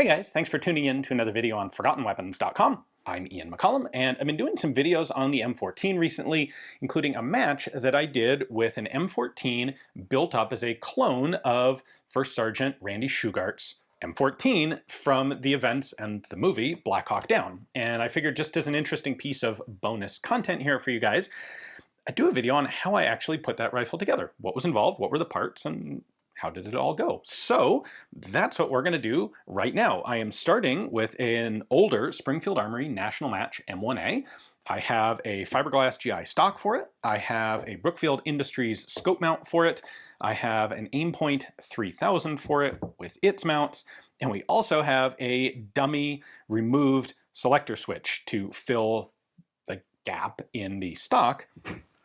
Hey guys, thanks for tuning in to another video on ForgottenWeapons.com. I'm Ian McCollum, and I've been doing some videos on the M14 recently, including a match that I did with an M14 built up as a clone of First Sergeant Randy Shughart's M14 from the events and the movie Black Hawk Down. And I figured, just as an interesting piece of bonus content here for you guys, I'd do a video on how I actually put that rifle together. What was involved, what were the parts, and how did it all go? So that's what we're going to do right now. I am starting with an older Springfield Armory National Match M1A. I have a fiberglass GI stock for it. I have a Brookfield Industries scope mount for it. I have an Aimpoint 3000 for it with its mounts. And we also have a dummy removed selector switch to fill the gap in the stock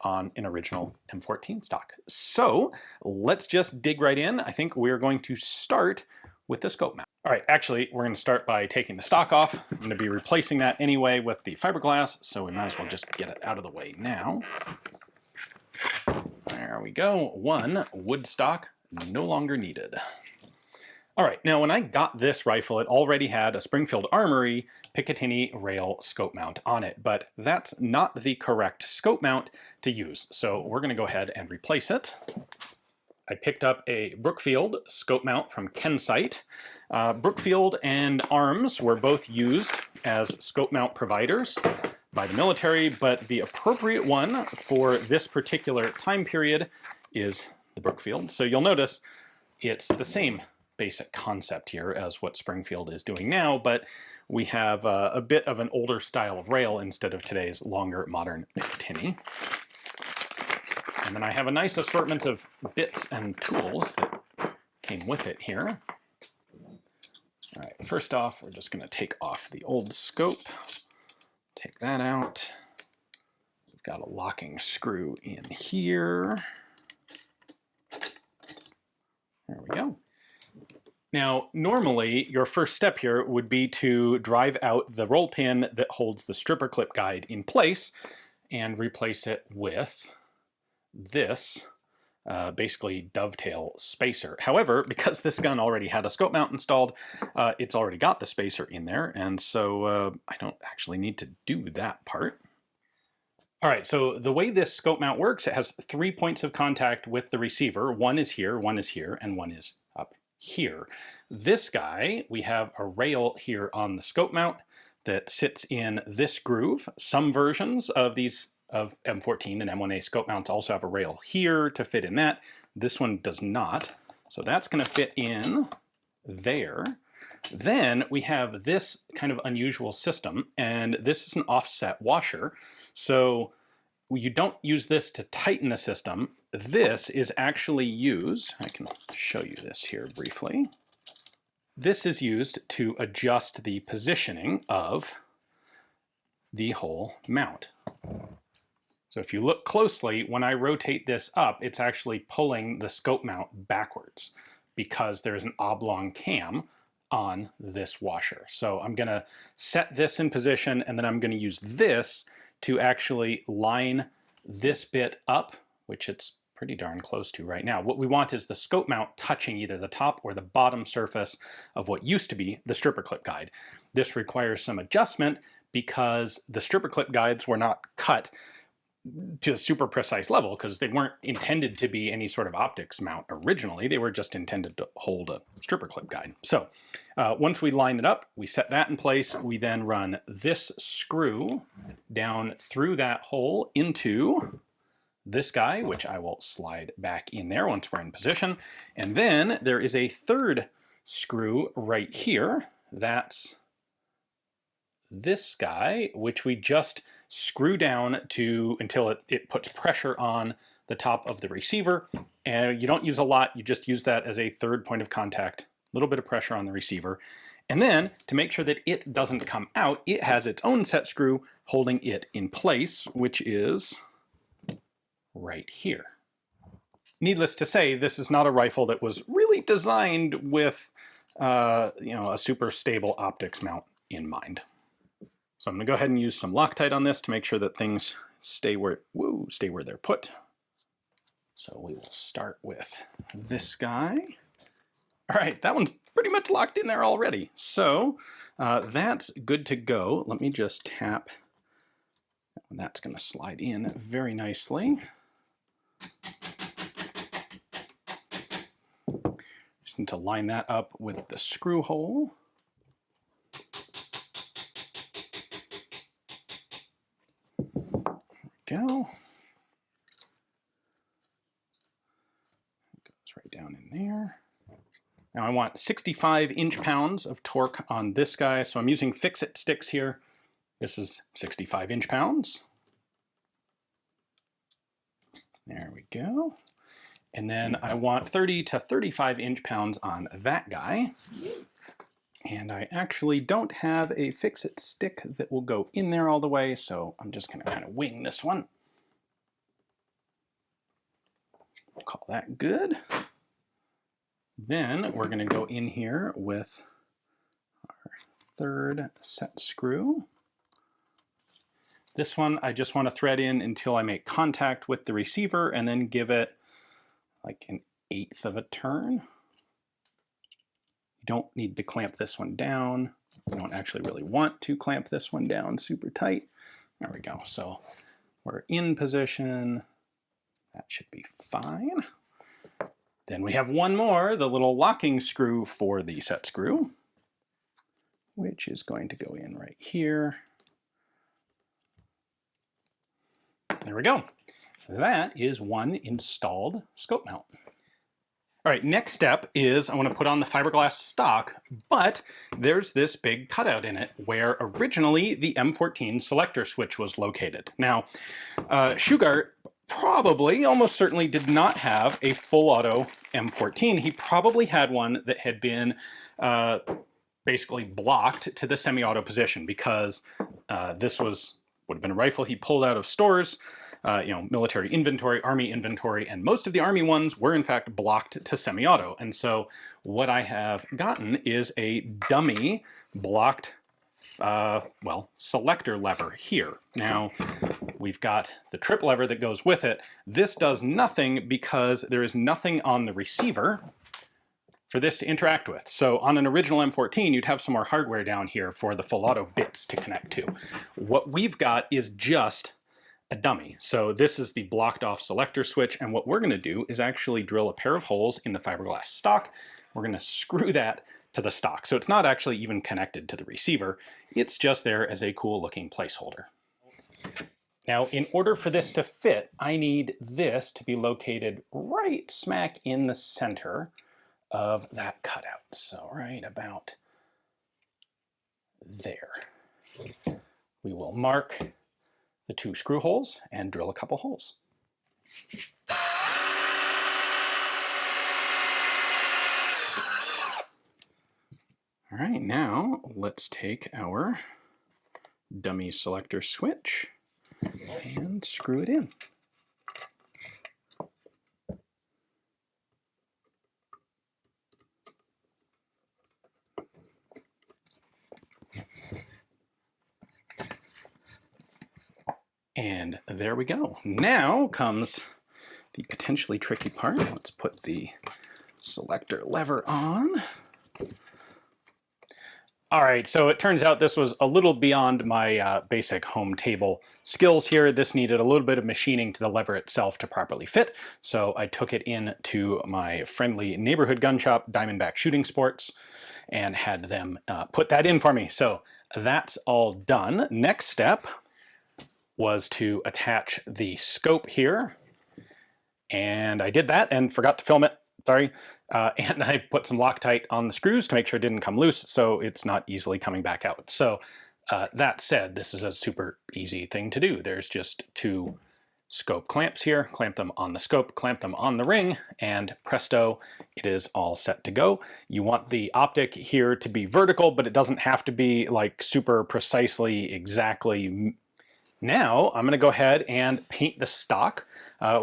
on an original M14 stock. So let's just dig right in. I think we're going to start with the scope mount. All right, actually, we're going to start by taking the stock off. I'm going to be replacing that anyway with the fiberglass, so we might as well just get it out of the way now. There we go. One wood stock no longer needed. All right, now when I got this rifle, it already had a Springfield Armory Picatinny rail scope mount on it, but that's not the correct scope mount to use. So we're gonna go ahead and replace it. I picked up a Brookfield scope mount from Kensight. Brookfield and Arms were both used as scope mount providers by the military, but the appropriate one for this particular time period is the Brookfield. So you'll notice it's the same basic concept here as what Springfield is doing now, but we have a bit of an older style of rail instead of today's longer modern Picatinny. And then I have a nice assortment of bits and tools that came with it here. All right, first off, we're just gonna take off the old scope, take that out. We've got a locking screw in here. There we go. Now, normally, your first step here would be to drive out the roll pin that holds the stripper clip guide in place and replace it with this basically dovetail spacer. However, because this gun already had a scope mount installed, it's already got the spacer in there, and so I don't actually need to do that part. All right, so the way this scope mount works, it has 3 points of contact with the receiver. One is here, and one is up here. This guy, we have a rail here on the scope mount that sits in this groove. Some versions of these of M14 and M1A scope mounts also have a rail here to fit in that. This one does not. So that's going to fit in there. Then we have this kind of unusual system, and this is an offset washer. So you don't use this to tighten the system. This is actually used, I can show you this here briefly. This is used to adjust the positioning of the whole mount. So if you look closely, when I rotate this up, it's actually pulling the scope mount backwards because there's an oblong cam on this washer. So I'm gonna set this in position, and then I'm gonna use this to actually line this bit up, which it's pretty darn close to right now. What we want is the scope mount touching either the top or the bottom surface of what used to be the stripper clip guide. This requires some adjustment because the stripper clip guides were not cut to a super precise level because they weren't intended to be any sort of optics mount originally. They were just intended to hold a stripper clip guide. So once we line it up, we set that in place. We then run this screw down through that hole into this guy, which I will slide back in there once we're in position. And then there is a third screw right here. That's this guy, which we just screw down to until it puts pressure on the top of the receiver. And you don't use a lot, you just use that as a third point of contact, a little bit of pressure on the receiver. And then to make sure that it doesn't come out, it has its own set screw holding it in place, which is right here. Needless to say, this is not a rifle that was really designed with a super stable optics mount in mind. So I'm gonna go ahead and use some Loctite on this to make sure that things stay where they're put. So we will start with this guy. All right, that one's pretty much locked in there already. So that's good to go. Let me just tap. That's going to slide in very nicely. Just need to line that up with the screw hole. There we go. Goes right down in there. Now I want 65 inch-pounds of torque on this guy, so I'm using fix-it sticks here. This is 65 inch-pounds. There we go. And then I want 30 to 35 inch-pounds on that guy. And I actually don't have a fix-it stick that will go in there all the way, so I'm just going to kind of wing this one. We'll call that good. Then we're going to go in here with our third set screw. This one I just want to thread in until I make contact with the receiver and then give it like 1/8 of a turn. You don't need to clamp this one down. You don't actually really want to clamp this one down super tight. There we go. So we're in position. That should be fine. Then we have one more, the little locking screw for the set screw, which is going to go in right here. There we go. That is one installed scope mount. All right, next step is I want to put on the fiberglass stock, but there's this big cutout in it where originally the M14 selector switch was located. Now, Shughart probably, almost certainly did not have a full auto M14. He probably had one that had been basically blocked to the semi-auto position because this would have been a rifle he pulled out of stores, military inventory, army inventory, and most of the army ones were in fact blocked to semi-auto. And so what I have gotten is a dummy blocked selector lever here. Now, we've got the trip lever that goes with it. This does nothing because there is nothing on the receiver for this to interact with. So on an original M14, you'd have some more hardware down here for the full auto bits to connect to. What we've got is just a dummy. So this is the blocked off selector switch, and what we're going to do is actually drill a pair of holes in the fiberglass stock. We're going to screw that to the stock. So it's not actually even connected to the receiver. It's just there as a cool looking placeholder. Now, in order for this to fit, I need this to be located right smack in the center of that cutout. So right about there. We will mark the 2 screw holes and drill a couple holes. All right, now let's take our dummy selector switch and screw it in. And there we go. Now comes the potentially tricky part. Let's put the selector lever on. All right, so it turns out this was a little beyond my basic home table skills here. This needed a little bit of machining to the lever itself to properly fit. So I took it in to my friendly neighborhood gun shop, Diamondback Shooting Sports, and had them put that in for me. So that's all done. Next step was to attach the scope here. And I did that and forgot to film it. Sorry. And I put some Loctite on the screws to make sure it didn't come loose, so it's not easily coming back out. So that said, this is a super easy thing to do. There's just 2 scope clamps here. Clamp them on the scope, clamp them on the ring, and presto, it is all set to go. You want the optic here to be vertical, but it doesn't have to be like super precisely exactly. Now I'm going to go ahead and paint the stock.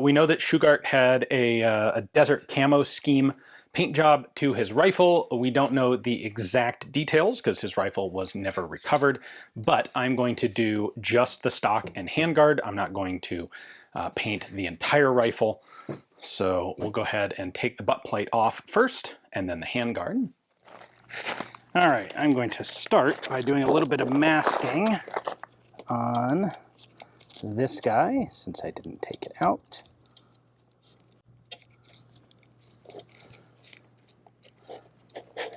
We know that Shughart had a desert camo scheme paint job to his rifle. We don't know the exact details because his rifle was never recovered, but I'm going to do just the stock and handguard. I'm not going to paint the entire rifle. So we'll go ahead and take the butt plate off first, and then the handguard. All right, I'm going to start by doing a little bit of masking on this guy, since I didn't take it out.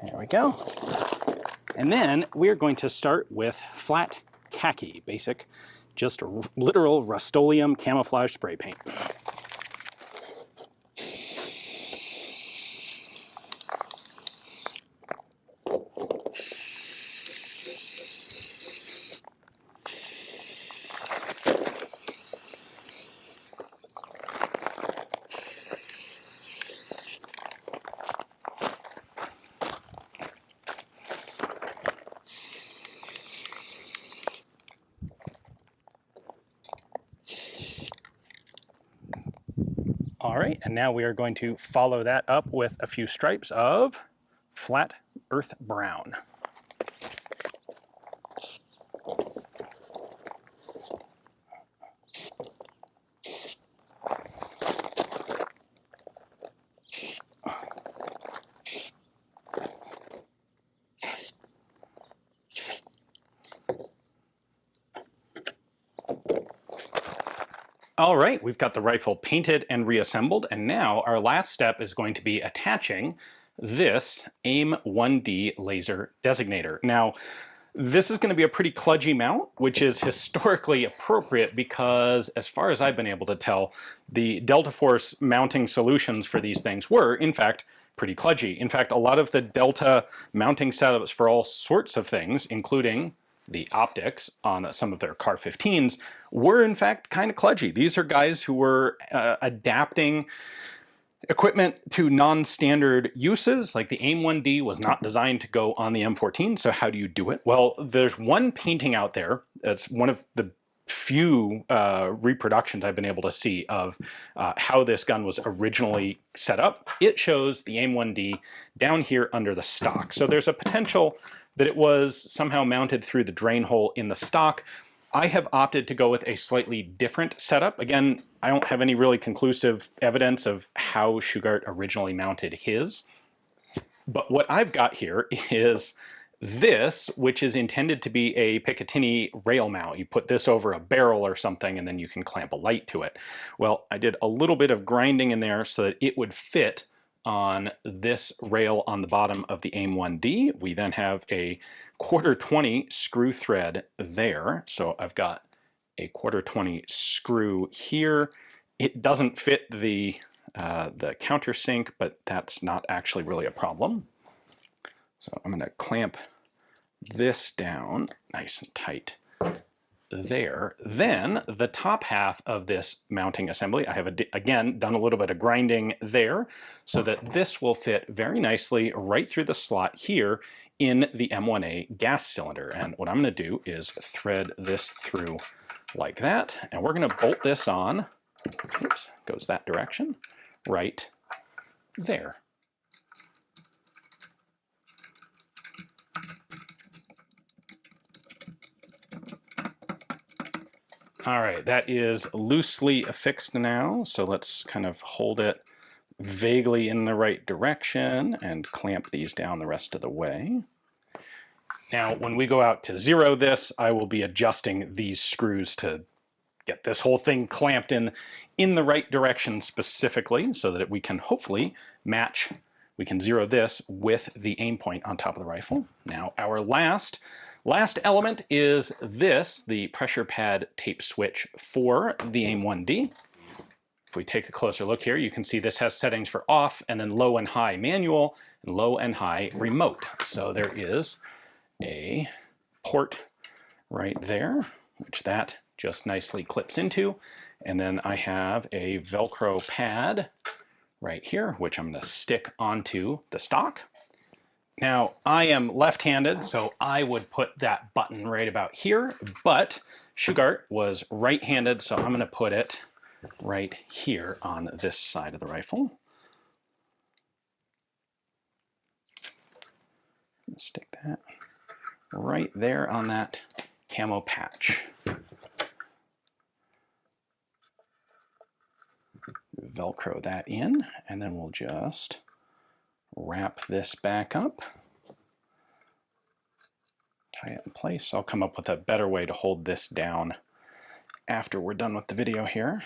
There we go. And then we're going to start with flat khaki, basic, just literal Rust-Oleum camouflage spray paint. All right, and now we are going to follow that up with a few stripes of flat earth brown. All right, we've got the rifle painted and reassembled, and now our last step is going to be attaching this M14 laser designator. Now, this is going to be a pretty kludgy mount, which is historically appropriate because, as far as I've been able to tell, the Delta Force mounting solutions for these things were, in fact, pretty kludgy. In fact, a lot of the Delta mounting setups for all sorts of things, including the optics on some of their Car 15s, were in fact kind of kludgy. These are guys who were adapting equipment to non-standard uses. Like the AIM-1D was not designed to go on the M14, so how do you do it? Well, there's one painting out there that's one of the few reproductions I've been able to see of how this gun was originally set up. It shows the AIM-1D down here under the stock. So there's a potential that it was somehow mounted through the drain hole in the stock. I have opted to go with a slightly different setup. Again, I don't have any really conclusive evidence of how Shughart originally mounted his. But what I've got here is this, which is intended to be a Picatinny rail mount. You put this over a barrel or something, and then you can clamp a light to it. Well, I did a little bit of grinding in there so that it would fit on this rail on the bottom of the AIM-1D. We then have a 1/4-20 screw thread there. So I've got a 1/4-20 screw here. It doesn't fit the countersink, but that's not actually really a problem. So I'm going to clamp this down nice and tight there. Then the top half of this mounting assembly, I have again done a little bit of grinding there so that this will fit very nicely right through the slot here in the M1A gas cylinder. And what I'm going to do is thread this through like that, and we're going to bolt this on. Oops, goes that direction, right there. All right, that is loosely affixed now, so let's kind of hold it vaguely in the right direction and clamp these down the rest of the way. Now, when we go out to zero this, I will be adjusting these screws to get this whole thing clamped in the right direction specifically so that we can hopefully match, we can zero this with the aim point on top of the rifle. Now, our last element is this, the pressure pad tape switch for the AIM-1D. If we take a closer look here, you can see this has settings for off and then low and high manual and low and high remote. So there is a port right there, which that just nicely clips into. And then I have a Velcro pad right here, which I'm going to stick onto the stock. Now, I am left-handed, so I would put that button right about here, but Shughart was right-handed, so I'm going to put it right here on this side of the rifle. Stick that right there on that camo patch. Velcro that in, and then we'll just wrap this back up, tie it in place. I'll come up with a better way to hold this down after we're done with the video here.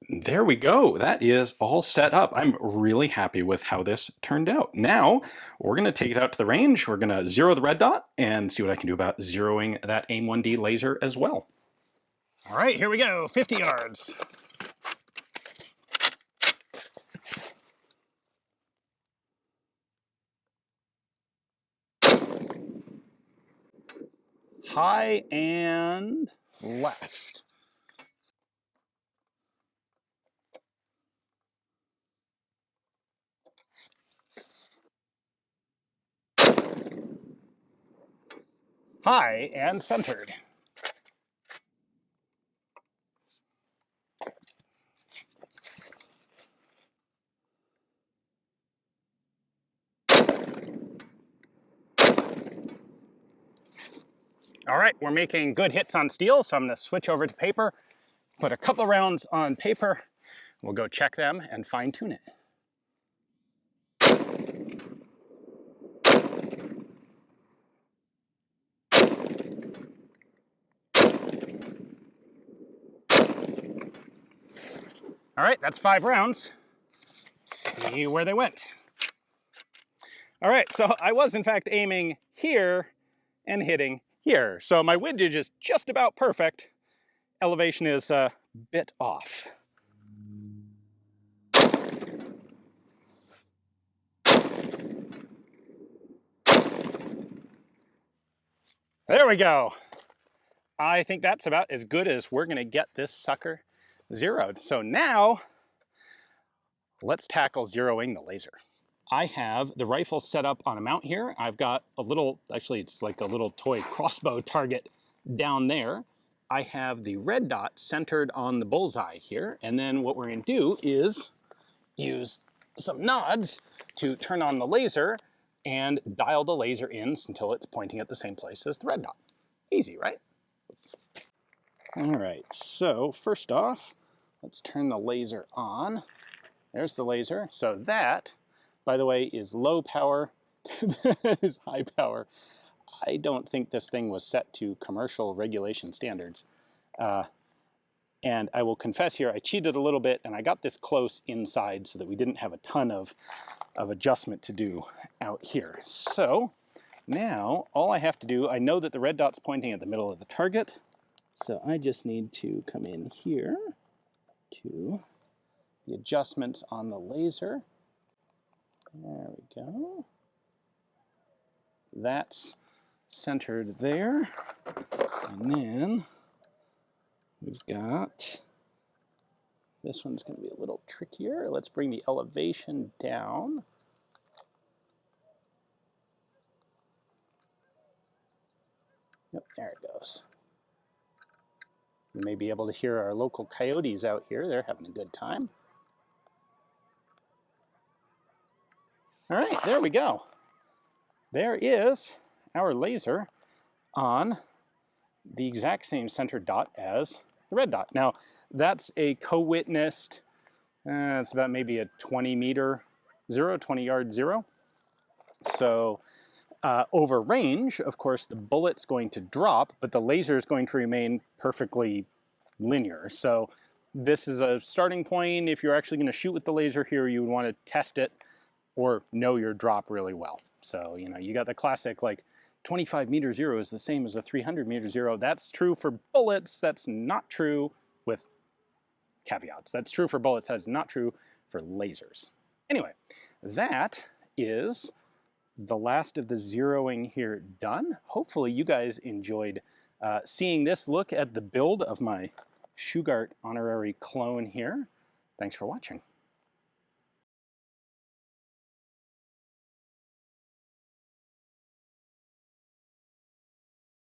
There we go. That is all set up. I'm really happy with how this turned out. Now we're going to take it out to the range. We're going to zero the red dot and see what I can do about zeroing that AIM-1D laser as well. All right, here we go. 50 yards. High and left. High and centered. All right, we're making good hits on steel, so I'm going to switch over to paper, put a couple rounds on paper. We'll go check them and fine tune it. All right, that's 5 rounds. See where they went. All right, so I was in fact aiming here and hitting here. So my windage is just about perfect. Elevation is a bit off. There we go. I think that's about as good as we're gonna get this sucker zeroed. So now, let's tackle zeroing the laser. I have the rifle set up on a mount here. I've got a little, actually it's like a little toy crossbow target down there. I have the red dot centered on the bullseye here. And then what we're gonna do is use some nods to turn on the laser and dial the laser in until it's pointing at the same place as the red dot. Easy, right? All right, so first off, let's turn the laser on. There's the laser. So that, by the way, is low power. That is high power. I don't think this thing was set to commercial regulation standards. And I will confess here, I cheated a little bit and I got this close inside so that we didn't have a ton of adjustment to do out here. So now all I have to do, I know that the red dot's pointing at the middle of the target. So I just need to come in here to the adjustments on the laser. There we go. That's centered there. And then we've got, this one's going to be a little trickier. Let's bring the elevation down. Yep, there it goes. You may be able to hear our local coyotes out here. They're having a good time. All right, there we go. There is our laser on the exact same center dot as the red dot. Now, that's a co-witnessed, it's about maybe a 20-meter zero, 20-yard zero. So over range, of course, the bullet's going to drop, but the laser is going to remain perfectly linear. So this is a starting point. If you're actually going to shoot with the laser here, you would want to test it or know your drop really well. So, you know, you got the classic, like, 25-meter zero is the same as a 300-meter zero. That's true for bullets. That's not true with caveats. That's true for bullets. That's not true for lasers. Anyway, that is the last of the zeroing here done. Hopefully you guys enjoyed seeing this look at the build of my Shughart honorary clone here. Thanks for watching.